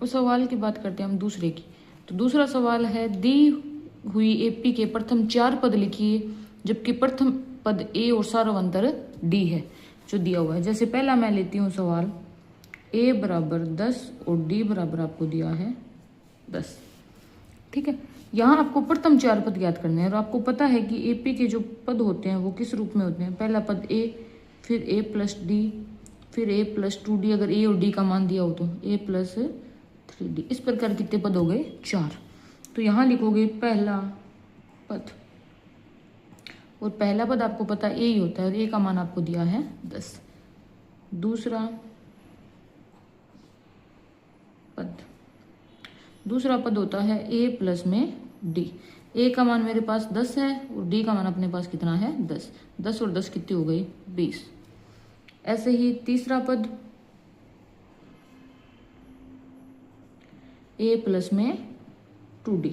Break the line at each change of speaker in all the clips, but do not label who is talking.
उस सवाल की बात करते हैं हम दूसरे की। तो दूसरा सवाल है, दी हुई एपी के प्रथम 4 पद लिखिए जबकि प्रथम पद ए और सार्वंतर डी है जो दिया हुआ है। जैसे पहला मैं लेती हूँ सवाल, ए बराबर 10 और डी बराबर आपको दिया है 10। ठीक है, यहाँ आपको प्रथम 4 पद ज्ञात करने हैं और आपको पता है कि एपी के जो पद होते हैं वो किस रूप में होते हैं। पहला पद ए, फिर ए प्लस डी, फिर ए प्लस 2d, अगर ए और डी का मान दिया हो तो ए प्लस 3d। इस प्रकार कितने पद हो गए? 4। तो यहाँ लिखोगे पहला पद, और पहला पद आपको पता ए ही होता है और ए का मान आपको दिया है 10। दूसरा पद होता है ए प्लस में डी। ए का मान मेरे पास 10 है और डी का मान अपने पास कितना है? 10। 10 और 10 कितनी हो गई? 20। ऐसे ही तीसरा पद ए प्लस में 2d।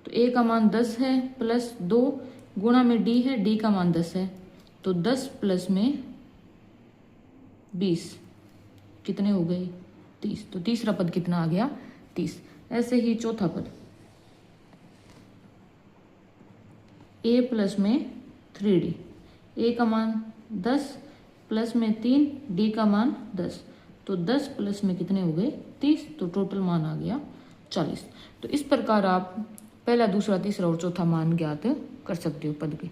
तो ए का मान 10 है प्लस 2 गुणा में डी है, डी का मान 10 है, तो 10 प्लस में 20 कितने हो गए? 30। तो तीसरा पद कितना आ गया? 30। ऐसे ही चौथा पद ए प्लस में 3d। ए का मान 10 प्लस में 3, डी का मान 10, तो 10 प्लस में कितने हो गए? 30। तो टोटल मान आ गया 40। तो इस प्रकार आप पहला, दूसरा, तीसरा और चौथा मान ज्ञात कर सकते हो पद के।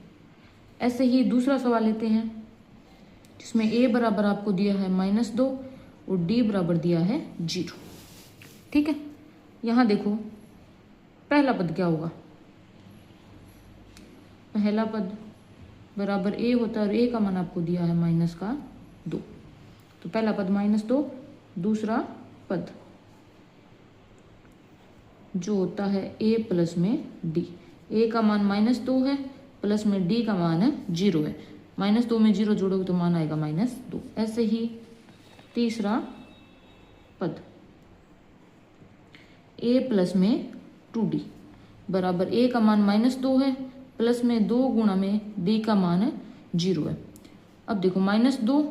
ऐसे ही दूसरा सवाल लेते हैं जिसमें ए बराबर आपको दिया है -2 और डी बराबर दिया है 0। ठीक है, यहाँ देखो पहला पद क्या होगा? पहला पद बराबर ए होता है और ए का मान आपको दिया है -2। तो पहला पद -2, दूसरा पद जो होता है ए प्लस में डी। ए का मान -2 है प्लस में डी का मान 0 है। -2 में 0 जोड़ोगे तो मान आएगा -2। ऐसे ही तीसरा पद ए प्लस में 2d बराबर ए का मान -2 है प्लस में 2 गुणा में डी का मान 0 है। अब देखो -2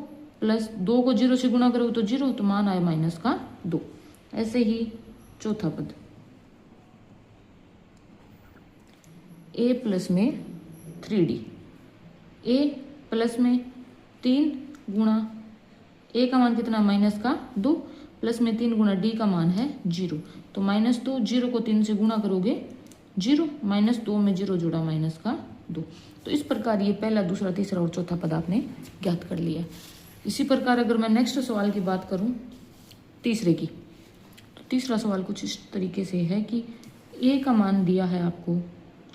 प्लस 2 को 0 से गुणा करोगे तो 0, तो मान आए -2। ऐसे ही चौथा पद ए प्लस में 3d। ए प्लस में 3 गुणा ए का मान कितना? -2 प्लस में 3 गुणा डी का मान है 0, तो -2, 0 को 3 से गुणा करोगे 0, -2 में 0 जोड़ा -2। तो इस प्रकार ये पहला, दूसरा, तीसरा और चौथा पद आपने ज्ञात कर लिया। इसी प्रकार अगर मैं नेक्स्ट सवाल की बात करूं तीसरे की, तो तीसरा सवाल कुछ इस तरीके से है कि ए का मान दिया है आपको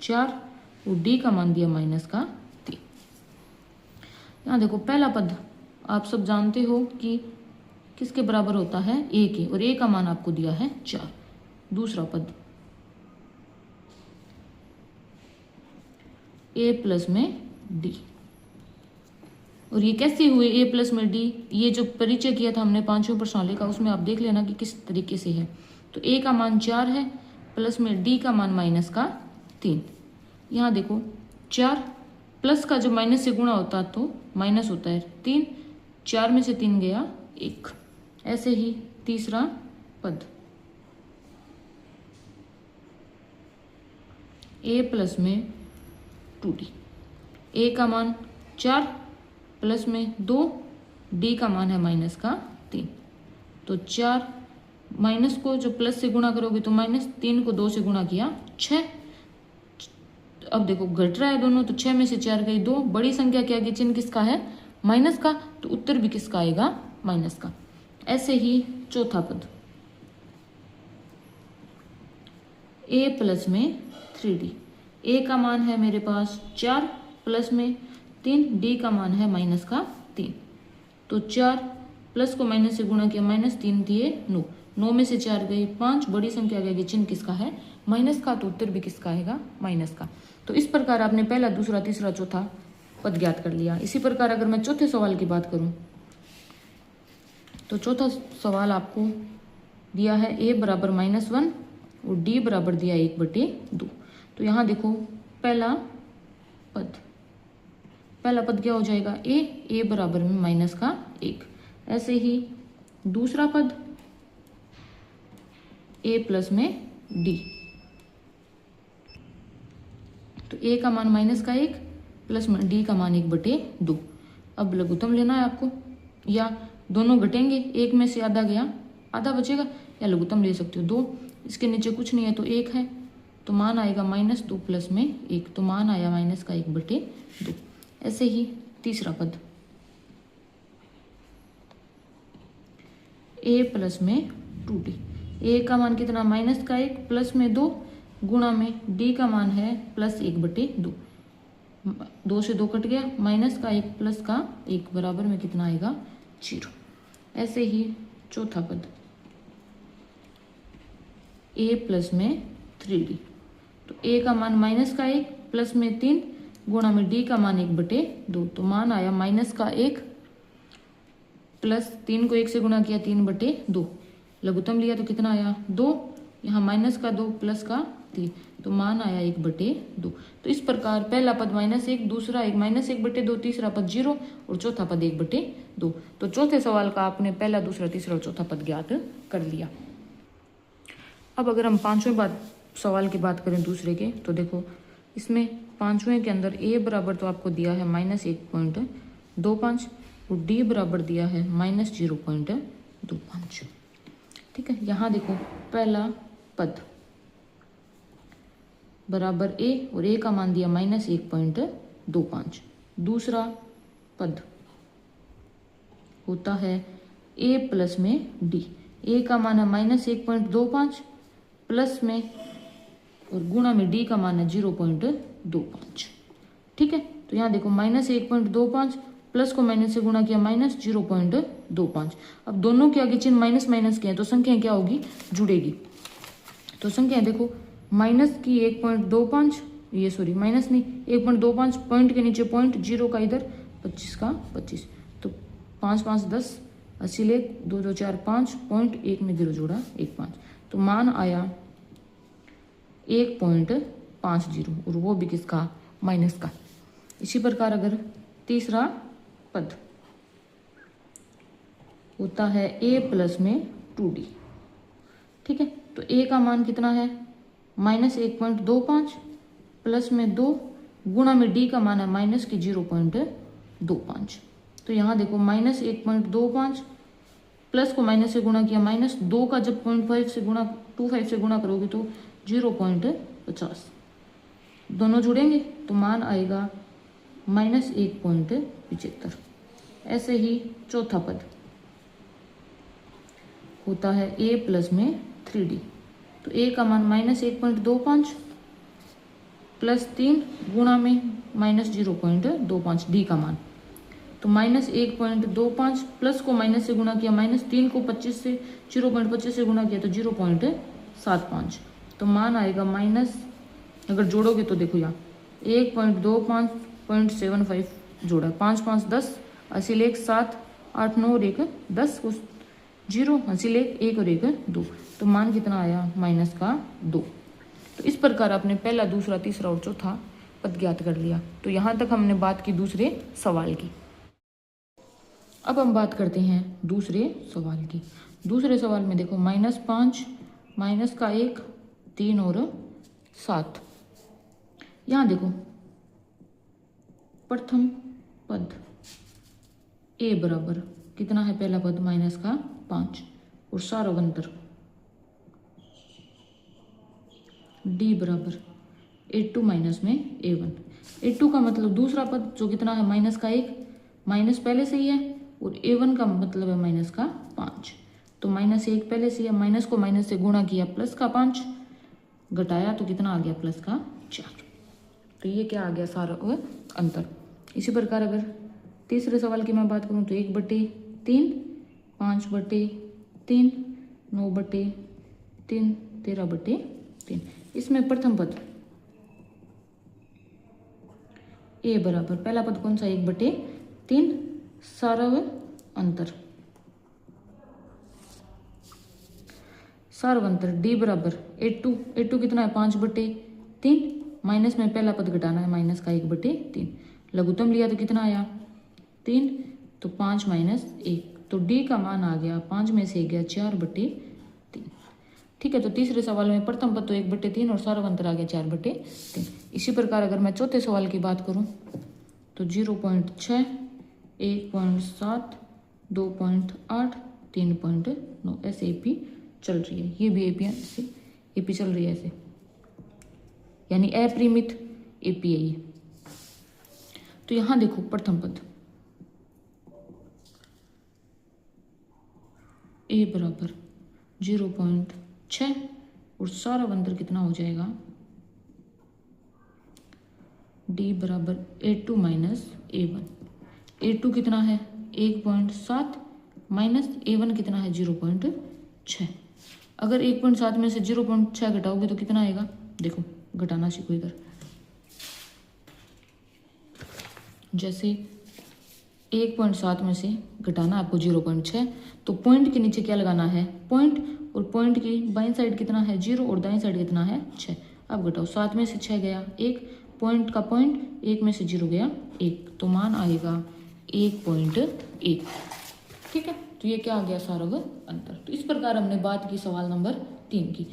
4 और डी का मान दिया -3। यहाँ देखो पहला पद आप सब जानते हो कि किसके बराबर होता है? ए के, और ए का मान आपको दिया है 4। दूसरा पद ए प्लस में डी, और ये कैसे हुए ए प्लस में डी? ये जो परिचय किया था हमने 5वें प्रश्नावली का, उसमें आप देख लेना कि किस तरीके से है। तो ए का मान 4 है प्लस में डी का मान -3। यहाँ देखो 4 प्लस का जो माइनस से गुणा होता तो माइनस होता है 3, 4 में से 3 गया 1। ऐसे ही तीसरा पद ए प्लस में 2d। ए का मान 4 प्लस में 2, डी का मान है -3। तो 4 माइनस को जो प्लस से गुणा करोगे तो -3 को 2 से गुणा किया 6। अब देखो घट रहा है दोनों, तो 6 में से 4 गई 2। बड़ी संख्या क्या की चिन्ह किसका है? माइनस का, तो उत्तर भी किसका आएगा? माइनस का। ऐसे ही चौथा पद ए प्लस में 3d। ए का मान है मेरे पास 4 प्लस में 3, डी का मान है -3। तो 4 प्लस को माइनस से गुणा किया, -3 दिए 9, 9 में से 4 गए 5। बड़ी संख्या गई, चिन्ह किसका है? माइनस का, तो उत्तर भी किसका आएगा? माइनस का। तो इस प्रकार आपने पहला, दूसरा, तीसरा, चौथा पद ज्ञात कर लिया। इसी प्रकार अगर मैं चौथे सवाल की बात करूं तो चौथा सवाल आपको दिया है ए बराबर -1 और डी बराबर दिया 1/2। तो यहाँ देखो पहला पद क्या हो जाएगा? ए बराबर में -1। ऐसे ही दूसरा पद ए प्लस में डी, तो ए का मान माइनस का 1 प्लस में डी का मान 1/2। अब लघुत्तम लेना है आपको, या दोनों घटेंगे, एक में से आधा गया आधा बचेगा, या लघुत्तम ले सकते हो 2, इसके नीचे कुछ नहीं है तो 1 है, तो मान आएगा -2 प्लस में 1, तो मान आया माइनस का 1/2। ऐसे ही तीसरा पद a प्लस में 2d, a का मान कितना माइनस का 1 प्लस में 2 गुणा में d का मान है +1/2, 2 से 2 कट गया, माइनस का 1 प्लस का 1 बराबर में कितना आएगा 0। ऐसे ही चौथा पद a प्लस में 3d, तो a का मान माइनस का 1 प्लस में 3 गुणा में d का मान 1/2, तो मान आया माइनस का 1 प्लस 3 को 1 से गुणा किया 3/2, लघुत्तम लिया तो कितना आया 2, यहाँ माइनस का 2 प्लस का 3, तो मान आया 1/2। तो इस प्रकार पहला पद -1, दूसरा एक -1/2, तीसरा पद 0 और चौथा पद 1/2। तो चौथे सवाल का आपने पहला, दूसरा, तीसरा और चौथा पद ज्ञात कर लिया। अब अगर हम पांचवें सवाल की बात करें दूसरे के, तो देखो इसमें पांचवें के अंदर a बराबर तो आपको दिया है -1.25 और d बराबर दिया है -0.25। ठीक है, यहाँ देखो पहला पद बराबर a और a का मान दिया -1.25, दूसरा पद होता है a प्लस में d, a का मान है -1.25 प्लस में और गुणा में d का मान है 0.25। ठीक है, तो यहाँ देखो -1.25 प्लस को माइनस से गुणा किया -0.25। अब दोनों के आगे चिन्ह माइनस माइनस के हैं तो संख्या क्या होगी, जुड़ेगी। तो संख्या देखो माइनस की 1.25, ये सॉरी माइनस नहीं 1.25, पॉइंट के नीचे पॉइंट, 0 का इधर, 25 का 25, तो 5 5 10, 80 लेख 2 2 4 5, पॉइंट 1 में 0 जोड़ा 1 5, तो मान आया 1.50 और वो भी किसका, माइनस का। इसी प्रकार अगर तीसरा पद होता है a प्लस में 2d। ठीक है, तो a का मान कितना है -1.25 प्लस में 2 गुणा में d का मान है माइनस की 0.25। तो यहाँ देखो -1.25 प्लस को माइनस से गुणा किया -2 का जब 0.5 से गुणा 25 से गुणा करोगे तो 0.50, दोनों जुड़ेंगे तो मान आएगा -1.75। ऐसे ही चौथा पद होता है a प्लस में 3d, तो a का मान -1.25 प्लस 3 गुणा में -0.25 d का मान, तो -1.25 प्लस को माइनस से गुणा किया -3 को 25 से 0.25 से गुणा किया तो 0.75, तो मान आएगा माइनस, अगर जोड़ोगे तो देखो यहाँ 1.25.75 जोड़ा, 5 5 10, 80 लेख 7 8 9 और 1 10 को 0, 80 लेख 1 और 1 2, तो मान कितना आया माइनस का 2। तो इस प्रकार आपने पहला, दूसरा, तीसरा और चौथा पद ज्ञात कर लिया। तो यहाँ तक हमने बात की दूसरे सवाल की। अब हम बात करते हैं दूसरे सवाल की। दूसरे सवाल में देखो -5, माइनस का 1, 3 और 7। यहाँ देखो प्रथम पद a बराबर कितना है, पहला पद -5 और सार्वंतर d बराबर a2 माइनस में a1। a2 का मतलब दूसरा पद जो कितना है -1, माइनस पहले से ही है, और a1 का मतलब है -5, तो -1 पहले से है, माइनस को माइनस से गुणा किया प्लस का 5, घटाया तो कितना आ गया +4। तो ये क्या आ गया, सारा अंतर। इसी प्रकार अगर तीसरे सवाल की मैं बात करूं तो 1/3, 5/3, 9/3, 13/3। इसमें प्रथम पद a बराबर पहला पद कौन सा, 1/3, सारव अंतर, सार्वंतर d बराबर a2 कितना है 5/3, माइनस में पहला पद घटाना है माइनस का 1/3, लघुत्तम लिया तो कितना आया 3, तो 5 - 1, तो d का मान आ गया 5 में से गया 4/3। ठीक है। तो तीसरे सवाल में प्रथम पद तो 1/3 और सारा अंतर आ गया 4/3। इसी प्रकार अगर मैं चौथे सवाल की बात करूं तो 0.6, 1.7, 2.8, 3.9 ऐसे एपी चल रही है। ये भी एपी ऐसे एपी चल रही है ऐसे, यानी अपरिमित एपी है ये। तो यहां देखो प्रथम पद ए बराबर 0.6 और सारा अंतर कितना हो जाएगा, डी बराबर A2 माइनस A1। A2 कितना है 1.7 माइनस A1 कितना है 0.6। अगर 1.7 में से 0.6 घटाओगे तो कितना आएगा, देखो घटाना सीखो इधर। जैसे 1.7 में से घटाना आपको 0.6, तो पॉइंट के नीचे क्या लगाना है पॉइंट, और पॉइंट की बाईं साइड कितना है 0 और दाईं साइड कितना है 6। अब घटाओ 7 में से 6 गया 1, पॉइंट का पॉइंट 1 में से 0 गया 1, तो मान आएगा 1.1। ठीक है। तो ये क्या आ गया सारव अंतर। तो इस प्रकार हमने बात की सवाल नंबर 3 की।